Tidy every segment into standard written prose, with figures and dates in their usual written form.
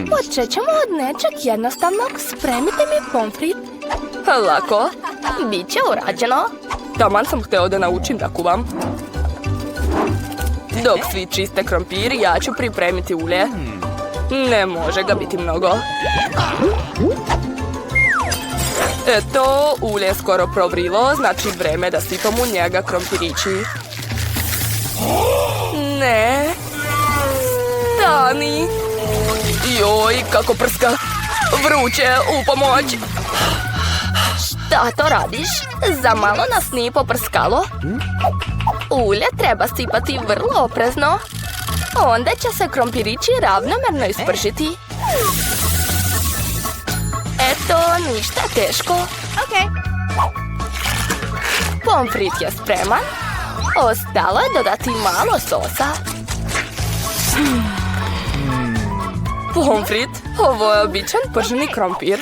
Počet ćemo od nečeg jednostavnog. Spremite mi pomfrit. Lako. Biće urađeno. Taman sam hteo da naučim da kuvam. Dok svi čiste krompir, ja ću pripremiti ulje. Ne može ga biti mnogo. Eto, ulje je skoro provrilo, znači vreme da sipam u njega krompirići. Ne. Stani. Joj, kako prska. Vruće, u pomoć. Šta to radiš? Za malo nas nije poprskalo. Ulje treba sipati vrlo oprezno. Onda će se krompirići ravnomerno ispržiti. Eto, ništa teško. Pomfrit je spreman. Ostalo je dodati malo sosa. Pomfrit? Ovo je običan prženi krompir.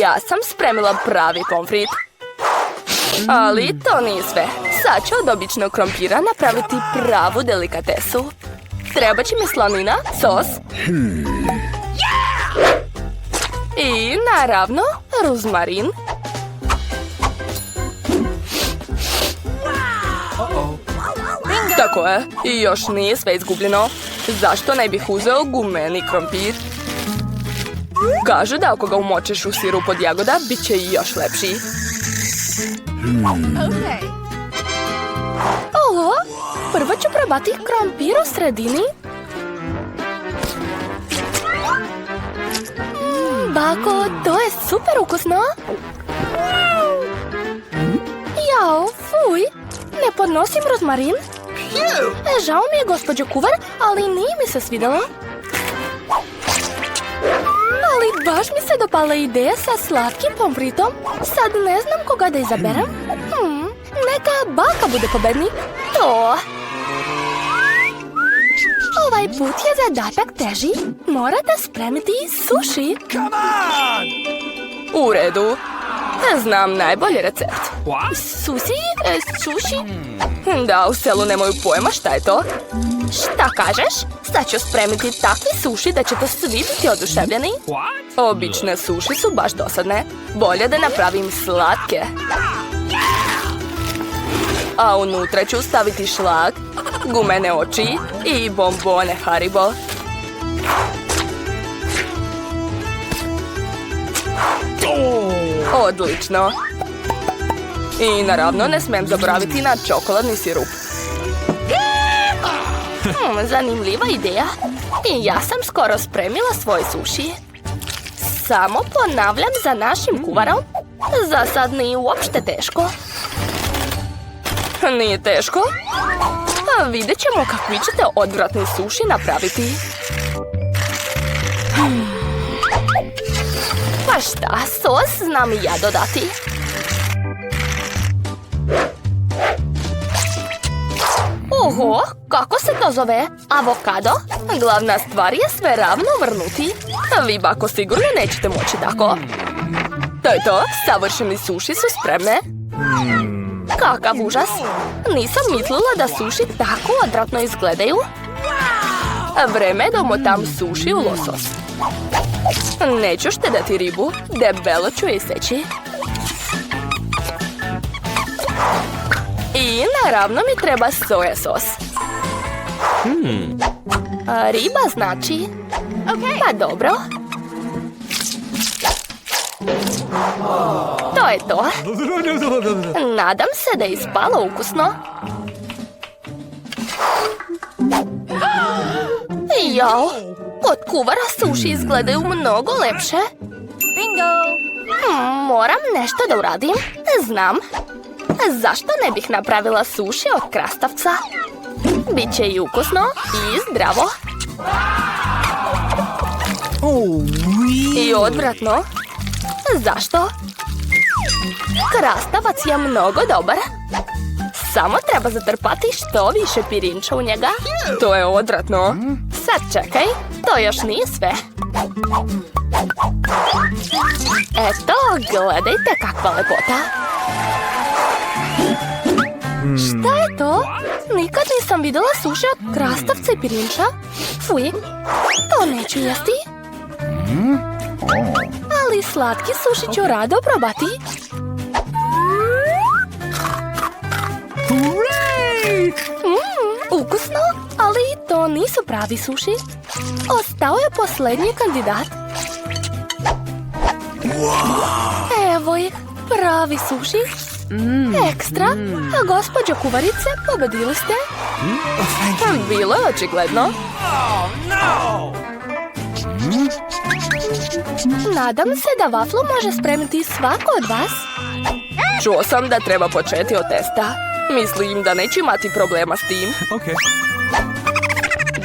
Ja sam spremila pravi pomfrit. Ali to nije sve. Sad ću od običnog krompira napraviti pravu delikatesu. Treba će mi slanina, sos. I naravno ruzmarin. Tako je. I još nije sve izgubljeno. Zašto ne bih uzeo gumeni krompir? Kažu da ako ga umočeš u sirup od jagoda, bit će još lepši. Ovo, prvo ću probati krompir u sredini. Bako, to je super ukusno. Jao, fuj, ne podnosim rozmarin. Žao mi je, gospođo kuvar, ali nije mi se svidjelo. Ali baš mi se dopala ideja sa slatkim pomfritom. Sad ne znam koga da izaberem. Neka baka bude pobednik. To. Ovaj put je zadatak teži. Morate spremiti sushi. U redu. Znam najbolji recept. Sushi? Da, u selu nemaju pojma šta je to. Šta kažeš? Sad ću spremiti takvi suši da ćete svi biti oduševljeni. Obične suši su baš dosadne. Bolje da napravim slatke. A unutra ću staviti šlag, gumene oči i bombone Haribo. Odlično. I naravno ne smijem zaboraviti na čokoladni sirup. Zanimljiva ideja. I ja sam skoro spremila svoj suši. Samo ponavljam za našim kuvarom. Za sad nije uopšte teško. Nije teško? Vidjet ćemo kakvi ćete odvratni suši napraviti. Pa šta, sos znam i ja dodati. Oho, kako se to zove? Avokado? Glavna stvar je sve ravno vrnuti. Vi, bako, sigurno nećete moći tako. To je to, savršeni suši su spremne. Kakav užas! Nisam mislila da suši tako odvratno izgledaju. Vreme da umotam suši u losos. Neću štedati ribu, debelo ću je iseći. I naravno mi treba soja sos. Riba znači? Pa dobro. To je to. Nadam se da je ispalo ukusno. Jao, od kuvara suši izgledaju mnogo lepše. Moram nešto da uradim. Znam. Zašto ne bih napravila suši od krastavca? Biće i ukusno i zdravo. I odvratno. Zašto? Krastavac je mnogo dobar. Samo treba zatrpati što više pirinča u njega. To je odvratno. Sad čekaj, to još nije sve. Eto, gledajte kakva lepota. Šta je to? Nikad nisam vidjela suši od krastavca i pirinča. Fuj, to neću jesti. Ali slatki suši ću rado probati. Ukusno, ali to nisu pravi suši. Ostao je posljednji kandidat. Evo ih, pravi suši. Ekstra, a gospođo kuvarice, pobedili ste. Bilo je očigledno. Nadam se da vaflu može spremiti svako od vas. Čuo sam da treba početi od testa. Mislim da neću imati problema s tim.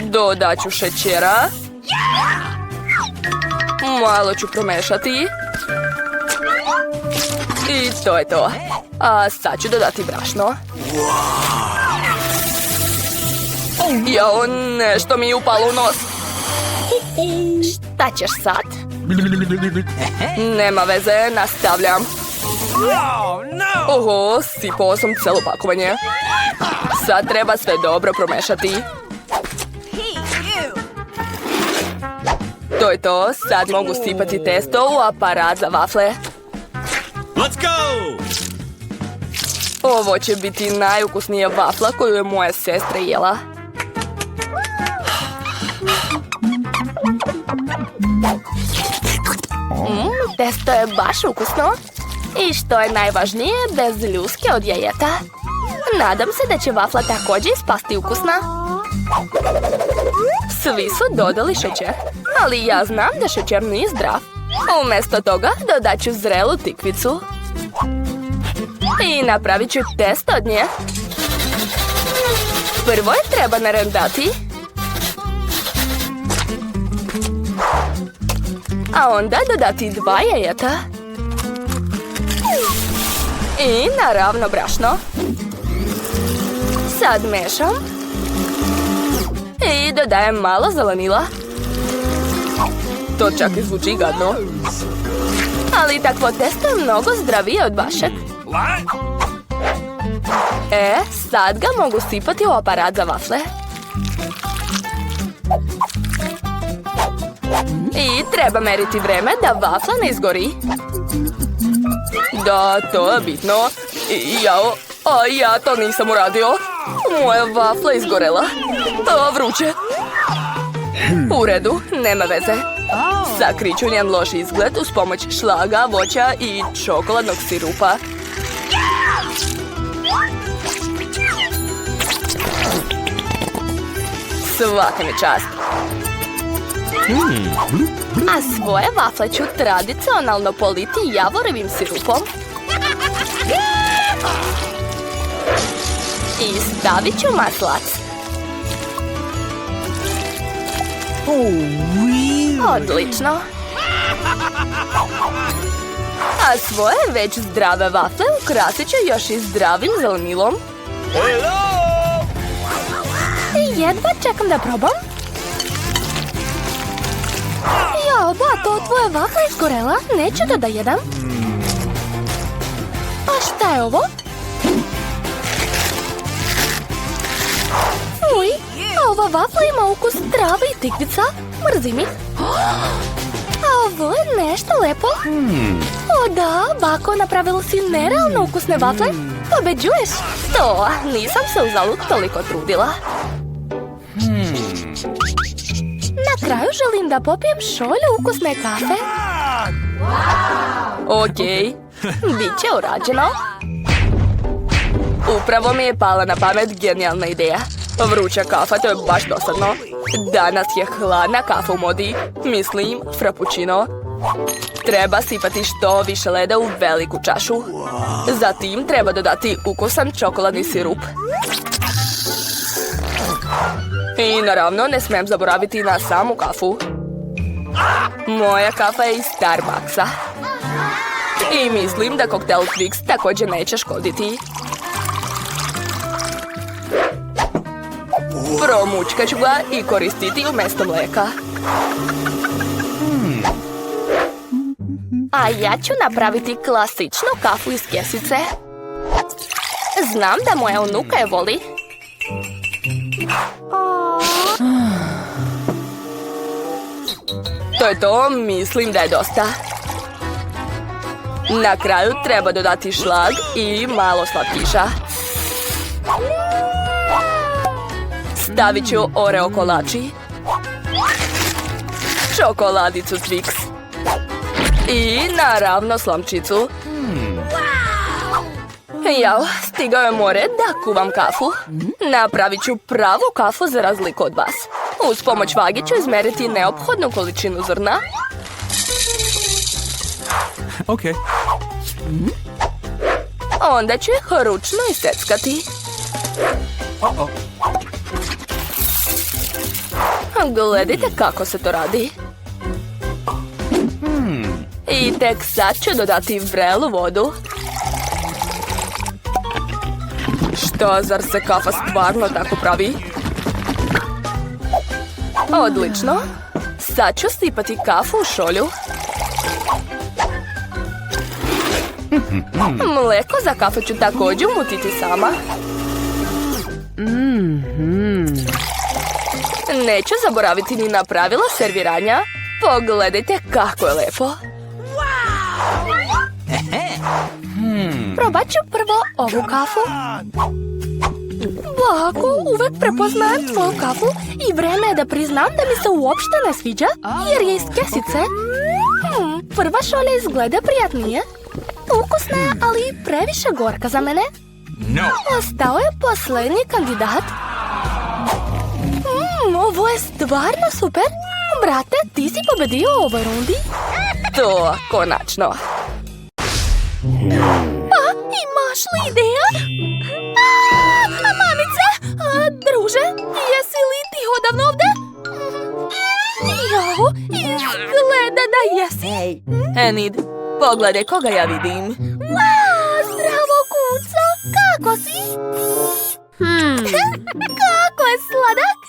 Dodat ću šećera. Malo ću promešati. I to je to. A sad ću dodati brašno. Jao, nešto mi je upalo u nos. Šta ćeš sad? Nema veze, nastavljam. Oho, sipao sam cijelo pakovanje. Sad treba sve dobro promešati. To je to, sad mogu sipati testo u aparat za vafle. Let's go! Ovo će biti najukusnija vafla koju je moja sestra jela. Testo je baš ukusno. I što je najvažnije, bez ljuske od jajeta. Nadam se da će vafla također ispasti ukusna. Svi su dodali šećer, ali ja znam da šećer nije zdrav. Umjesto toga dodat ću zrelu tikvicu. I napravit ću testo od nje. Prvo je treba narendati. A onda dodati 2 jajeta. I naravno brašno. Sad mešam. I dodajem malo zelenila. To čak i zvuči gadno. Ali takvo testo je mnogo zdravije od vašeg. Sad ga mogu sipati u aparat za vafle. I treba meriti vreme da vafla ne izgori. Da, to je bitno. Ja to nisam uradio. Moja vafla izgorela. Vruće. U redu, nema veze. Sakrit ću njen loš izgled uz pomoć šlaga, voća i čokoladnog sirupa. Svaka mi čast. A svoje vafle ću tradicionalno politi javorevim sirupom. I stavit ću maslac. Odlično. A svoje već zdrave vafle ukrasit ću još i zdravim zelenilom. Jedva čekam da probam. Jao, bato, tvoja vafla je izgorela. Neću da jedam. A šta je ovo? Uj, a ova vafla ima ukus trave i tikvica. Mrzim ih. A ovo je nešto lepo. O da, bako, napravila si nerealno ukusne vafle. Pobeđuješ. To, nisam se uzalud toliko trudila. Na kraju želim da popijem šolju ukusne kafe. Okej, bit će urađeno. Upravo mi je pala na pamet genijalna ideja. Vruća kafa, to je baš dosadno. Danas je hladna kafa u modi. Mislim, frappuccino. Treba sipati što više leda u veliku čašu. Zatim treba dodati ukusan čokoladni sirup. I naravno ne smijem zaboraviti na samu kafu. Moja kafa je iz Starbucksa. I mislim da koktel Twix također neće škoditi. Promučkat ću ga i koristiti umjesto mlijeka. A ja ću napraviti klasičnu kafu iz kesice. Znam da moja unuka je voli. To je to, mislim da je dosta. Na kraju treba dodati šlag i malo slatkiša. Stavit ću Oreo kolači, čokoladicu Twix i naravno slamčicu. Jao, stigao je more da kuvam kafu. Napravit ću pravu kafu za razliku od vas. Uz pomoć vage ću izmeriti neophodnu količinu zrna. Okay. Onda ću ih ručno iseckati. Gledajte kako se to radi. I tek sad ću dodati vrelu vodu. Što, zar se kafa stvarno tako pravi? Odlično. Sad ću sipati kafu u šolju. Mleko za kafu ću također umutiti sama. Neću zaboraviti ni na pravila serviranja. Pogledajte kako je lepo. Probat ću prvo ovu kafu. Lako, uvek prepoznajem tvoju kafu i vreme je da priznam da mi se uopšte ne sviđa, jer je iz kesice. Prva šolja izgleda prijatnije. Ukusna je, ali previše gorka za mene. Ostao je posljednji kandidat. Ovo je stvarno super. Brate, ti si pobedio u ovoj rundi. To, konačno. Imaš li ideja? Mamice! Druže, jesi li ti odavno ovde? Jao, izgleda da jesi. Enid, pogledaj koga ja vidim. Zdravo, kuco! Kako si? Kako je sladak?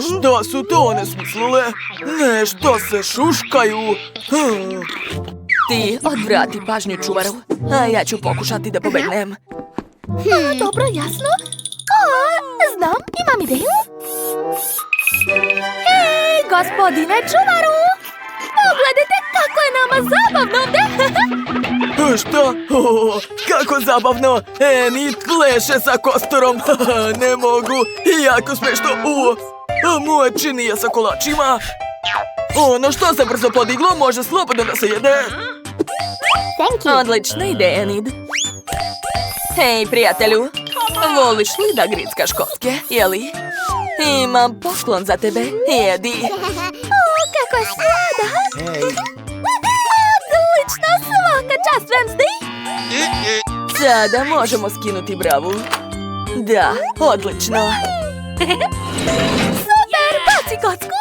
Šta su to one smislile? Nešto se šuškaju. Ti odvrati pažnju čuvaru, a ja ću pokušati da pobegnem. Dobro, jasno. Znam, imam ideju. Hej, gospodine čuvaru! Pogledajte kako je nama zabavno ovde! Šta? Kako zabavno! Enid pleše sa kostorom. Ne mogu. Jako smešno. Moje činije sa kolačima. Ono što se brzo podiglo može slobodno da se jede. Odlična ideja, Enid. Hej, prijatelju. Voliš li da grickaš kocke, jeli? Imam poklon za tebe, jedi. Kako je sladak! Odlično, svaka čast, Wednesday! Sada možemo skinuti bravu. Da, odlično. Super, baci kocku!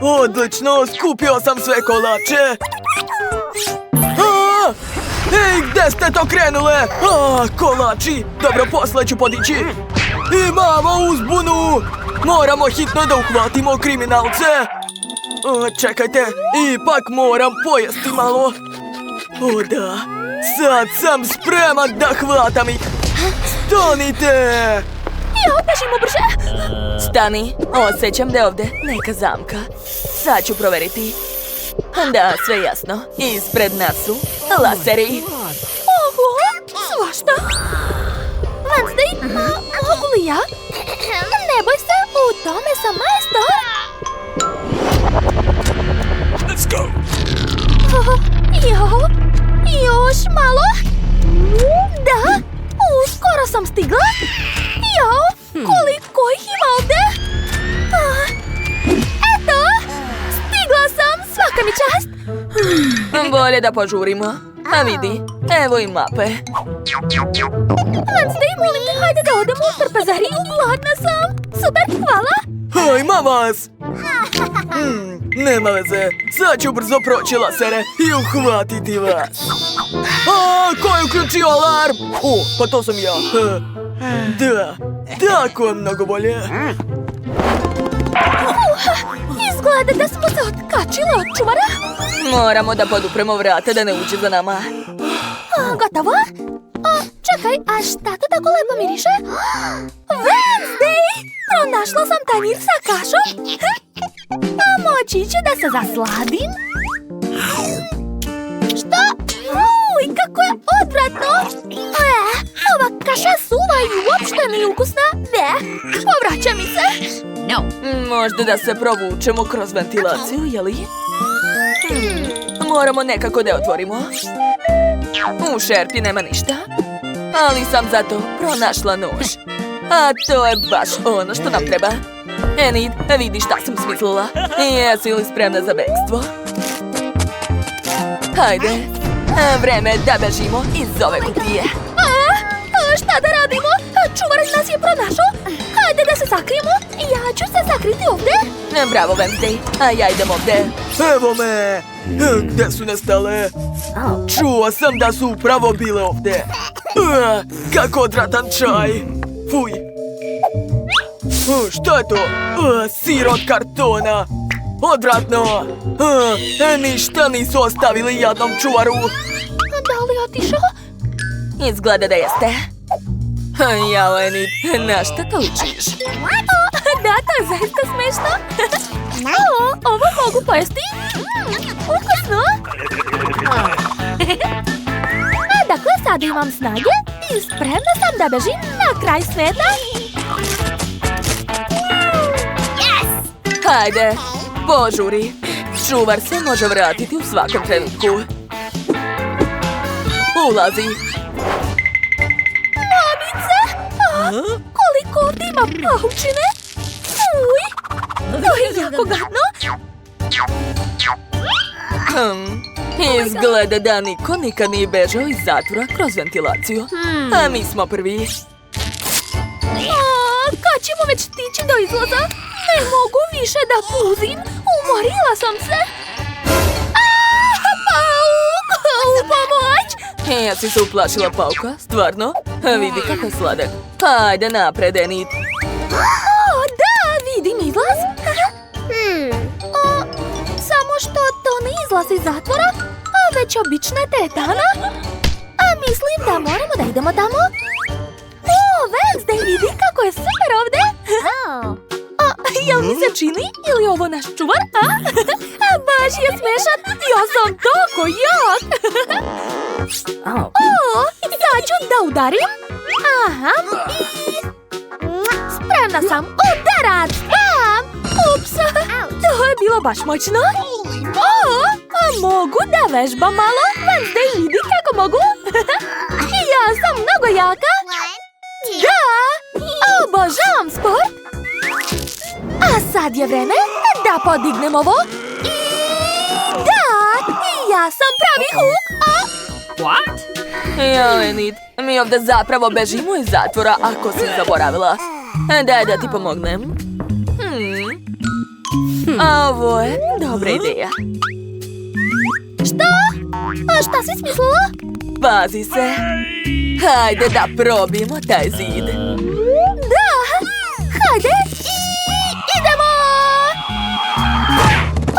Odlično, skupio sam sve kolače. Ej, gde ste to krenule? Kolači, dobro, posle ću podići. Imamo uzbunu. Moramo hitno da uhvatimo kriminalce. Čekajte, ipak moram pojesti malo. O da, sad sam spreman da hvatam ih. Stanite! Jao, bežimo brže! Stani, osjećam da je ovde neka zamka. Sad ću proveriti. Da, sve jasno. Ispred nas su laseri. Oho, svašta. Wednesday, mogu li ja? Ne boj se, u tome sam majstor. Let's go. Jao, još malo. Da, uskoro sam stigla. Jao, koliko ih ima ovde? Eto, stigla sam, svaka mi čast. Bolje da požurimo. A vidi, evo i mape. Wednesday, molim te, hajde da odemo u trpezariju, gladna sam. Super, hvala. Hajma vas! Nema veze, sad ću brzo proći lasere i uhvatiti vas. Ko je uključio alarm? Pa to sam ja. Da, tako je mnogo bolje. Izgleda da smo se kačilo od čuvara? Moramo da podupremo vrata da ne uđe za nama. Gotovo? Čekaj, a šta to tako lepo miriše? Wednesday! Pronašla sam tanjir sa kašom. A moći ću da se zasladim? Šta? Uj, kako je odvratno! Ova kaša je suva i uopšte nije ukusna. Ne, povraća mi se. Možda da se provučemo kroz ventilaciju, jeli? Moramo nekako da je otvorimo. U šerpi nema ništa. Ali sam zato pronašla nož. A to je baš ono što nam treba. Enid, vidi šta sam smislila. Jesi li spremna za bekstvo? Hajde, vreme je da bežimo iz ove kutije. Šta da radimo? Čuvar nas je pronašao. Hajde da se sakrijemo. Ja ću se sakriti ovdje. Bravo, Wednesday. A ja idem ovdje. Evo me! Gde su nestale? Čuo sam da su upravo bile ovdje. Kako odvratan čaj. Fuj. Šta je to? Sir od kartona. Odvratno. Ništa nisu ostavili jadnom čuvaru. Da li otišao? Izgleda da jeste. Jao, Enid, na šta to učiš? Da, to je zaista smešno. Ovo mogu pojesti? Ukusno. Dakle, sada imam snage i spremna sam da bežim na kraj sveta. Hajde, požuri. Čuvar se može vratiti u svakom trenutku. Ulazi. Koliko ovdje ima paučine? Uj, to je jako gadno. Izgleda da niko nikad nije bežao iz zatvora kroz ventilaciju. A mi smo prvi. Kad ćemo već stići do izlaza? Ne mogu više da puzim. Umorila sam se. Pauk! U pomoć! Jesi se uplašila pauka? Stvarno? Vidi kako je sladak. Hajde napred, Enid. Da, vidim izlaz. Samo što to ne izlaz iz zatvora, već obična teretana. Mislim da moramo da idemo tamo. Wednesday, vidi kako je super ovdje. Jel mi se čini? Ili ovo naš čuvar? Baš je smešan. Ja sam tako jak. Sad ću da udarim. Aha. Spremna sam. Udarac. Bam. Ups. To je bilo baš moćno. Mogu da vežbam malo. Wednesday, vidi kako mogu. Ja sam mnogo jaka. Da. Obožavam sport. A sad je vreme da podignem ovo. I da, ja sam pravi huk. What? Ja, Enid, mi ovdje zapravo bežimo iz zatvora ako si zaboravila. Daj da ti pomognem. Ovo je dobra ideja. Šta si smislila? Pazi se. Hajde da probimo taj zid. Da, hajde. Idemo!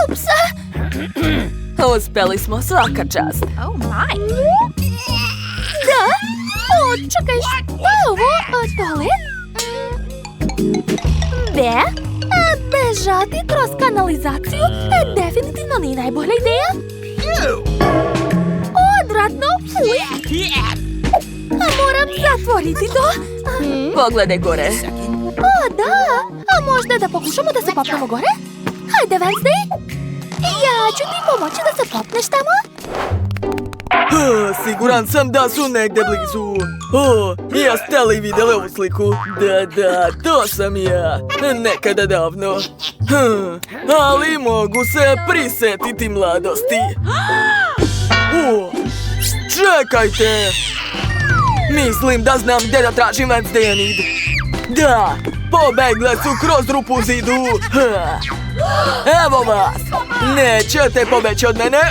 Ups! Uspeli smo, svaka čast. Oh my! Da? Čekaj, šta je ovo? Toalet? Bežati kroz kanalizaciju definitivno nije najbolja ideja. Odvratno! Moram zatvoriti to. Pogledaj gore. Da, a možda da pokušamo da se popnemo gore? Hajde, Wednesday. Ja ću ti pomoći da se popneš tamo. Siguran sam da su negde blizu. Jeste li vidjeli ovu sliku? Da, to sam ja. Nekada davno. Ali mogu se prisetiti mladosti. Čekajte. Mislim da znam gdje da tražim Wednesday, Enid. Da, pobegle su kroz rupu u zidu. Evo vas. Nećete pobeći od mene.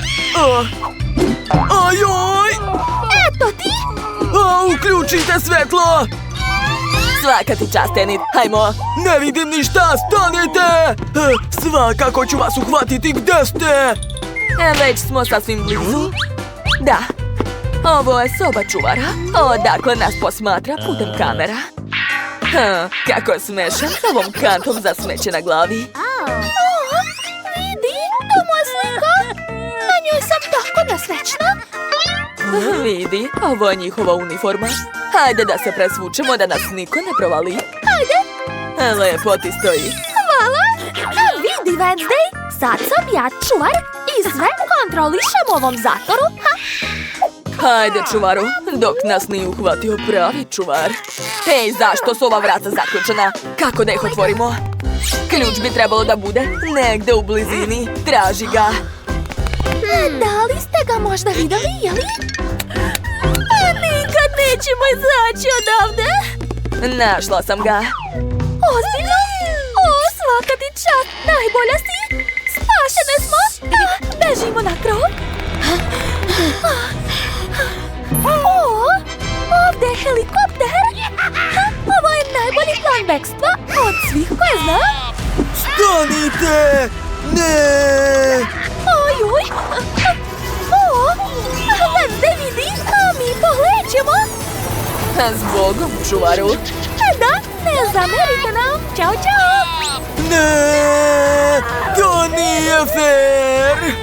Ajoj! Eto ti! Uključite svetlo! Svaka ti čast, Enid. Hajmo. Ne vidim ništa, stanite! Svakako ću vas uhvatiti, gde ste? Već smo sasvim blizu. Da. Ovo je soba čuvara. Odakle nas posmatra putem kamera. Kako smešan s ovom kantom za smeće na glavi. Vidi, to moja slika. Na njoj sam tako nesrećna. Vidi, ovo je njihova uniforma. Hajde da se presvučemo da nas niko ne provali. Ajde. Lepo ti stoji. Hvala. Vidi, Wednesday, sad sam ja čuvar i sve kontrolišem u ovom zatvoru. Hajde, čuvaru, dok nas nije uhvatio pravi čuvar. Hej, zašto su ova vrata zaključena? Kako da ih otvorimo? Ključ bi trebalo da bude negde u blizini. Traži ga. Da li ste ga možda videli, jeli? Nikad nećemo izaći odavde. Našla sam ga. Ozbiljno? O, svaka ti čast, najbolja si. Spašene smo. Bežimo na krov. O, ovdje je helikopter. Ovo je najbolji plan bekstva od svih koje znam. Stanite! Ne! Ojuj! O, Wednesday vidi, a mi pohlećemo. Zbogom, čuvaru. Da, ne zamerite nam. Ćao, ćao. Ne! To nije fair!